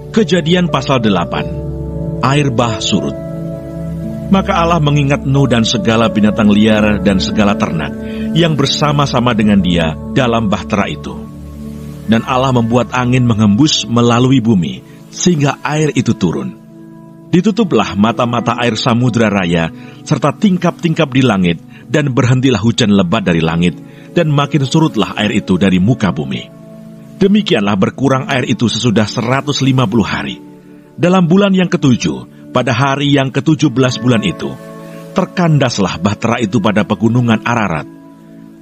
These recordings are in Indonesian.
Kejadian pasal 8. Air bah surut. Maka Allah mengingat Nuh dan segala binatang liar dan segala ternak yang bersama-sama dengan dia dalam bahtera itu. Dan Allah membuat angin menghembus melalui bumi, sehingga air itu turun. Ditutuplah mata-mata air samudra raya, serta tingkap-tingkap di langit, dan berhentilah hujan lebat dari langit, dan makin surutlah air itu dari muka bumi. Demikianlah berkurang air itu sesudah 150 hari. Dalam bulan yang ketujuh, pada hari yang ke-17 bulan itu, terkandaslah bahtera itu pada pegunungan Ararat.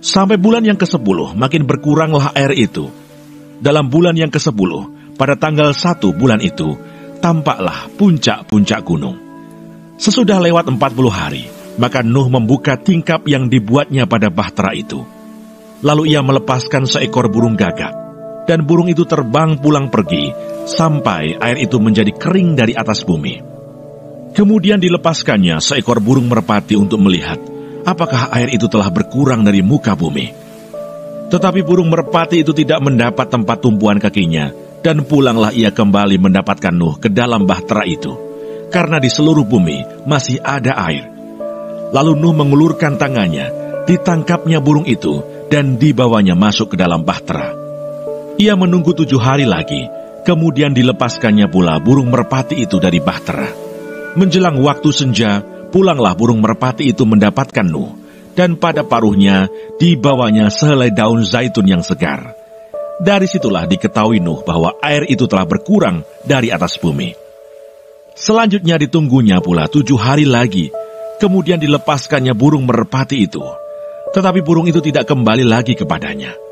Sampai bulan yang ke-10, makin berkuranglah air itu. Dalam bulan yang ke-10, pada tanggal 1 bulan itu, tampaklah puncak-puncak gunung. Sesudah lewat 40 hari, maka Nuh membuka tingkap yang dibuatnya pada bahtera itu. Lalu ia melepaskan seekor burung gagak. Dan burung itu terbang pulang pergi, sampai air itu menjadi kering dari atas bumi. Kemudian dilepaskannya seekor burung merpati untuk melihat, apakah air itu telah berkurang dari muka bumi. Tetapi burung merpati itu tidak mendapat tempat tumpuan kakinya, dan pulanglah ia kembali mendapatkan Nuh ke dalam bahtera itu, karena di seluruh bumi masih ada air. Lalu Nuh mengulurkan tangannya, ditangkapnya burung itu, dan dibawanya masuk ke dalam bahtera. Ia menunggu 7 hari lagi, kemudian dilepaskannya pula burung merpati itu dari bahtera. Menjelang waktu senja, pulanglah burung merpati itu mendapatkan Nuh, dan pada paruhnya dibawanya sehelai daun zaitun yang segar. Dari situlah diketahui Nuh bahwa air itu telah berkurang dari atas bumi. Selanjutnya ditunggunya pula 7 hari lagi, kemudian dilepaskannya burung merpati itu. Tetapi burung itu tidak kembali lagi kepadanya.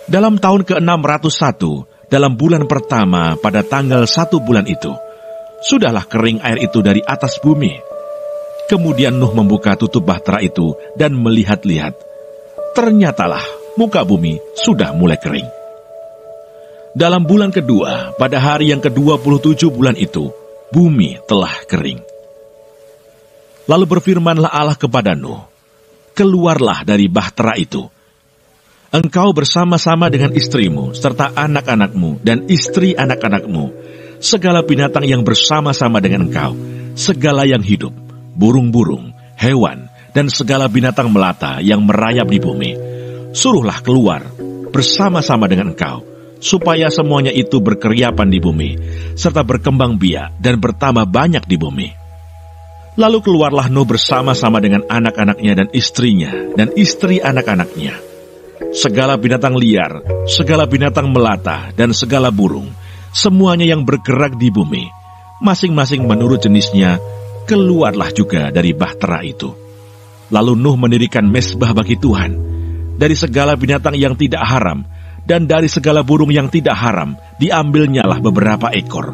Dalam tahun ke-601, dalam bulan pertama pada tanggal 1 bulan itu, sudahlah kering air itu dari atas bumi. Kemudian Nuh membuka tutup bahtera itu dan melihat-lihat. Ternyatalah muka bumi sudah mulai kering. Dalam bulan kedua, pada hari yang ke-27 bulan itu, bumi telah kering. Lalu berfirmanlah Allah kepada Nuh, keluarlah dari bahtera itu. Engkau bersama-sama dengan istrimu, serta anak-anakmu dan istri anak-anakmu, segala binatang yang bersama-sama dengan engkau, segala yang hidup, burung-burung, hewan, dan segala binatang melata yang merayap di bumi. Suruhlah keluar bersama-sama dengan engkau, supaya semuanya itu berkeriapan di bumi, serta berkembang biak dan bertambah banyak di bumi. Lalu keluarlah Nuh bersama-sama dengan anak-anaknya dan istrinya, dan istri anak-anaknya. Segala binatang liar, segala binatang melata, dan segala burung, semuanya yang bergerak di bumi, masing-masing menurut jenisnya, keluarlah juga dari bahtera itu. Lalu Nuh mendirikan mezbah bagi Tuhan, dari segala binatang yang tidak haram, dan dari segala burung yang tidak haram, diambilnyalah beberapa ekor.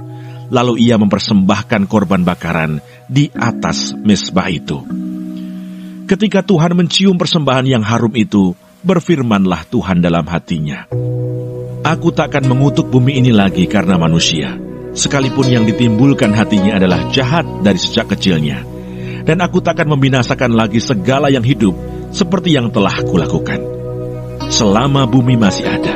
Lalu ia mempersembahkan korban bakaran di atas mezbah itu. Ketika Tuhan mencium persembahan yang harum itu, berfirmanlah Tuhan dalam hatinya, aku takkan mengutuk bumi ini lagi karena manusia, sekalipun yang ditimbulkan hatinya adalah jahat dari sejak kecilnya. Dan aku takkan membinasakan lagi segala yang hidup seperti yang telah kulakukan. Selama bumi masih ada,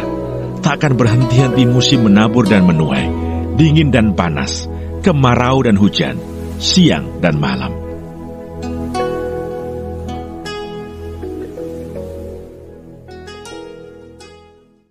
takkan berhenti-henti musim menabur dan menuai, dingin dan panas, kemarau dan hujan, siang dan malam.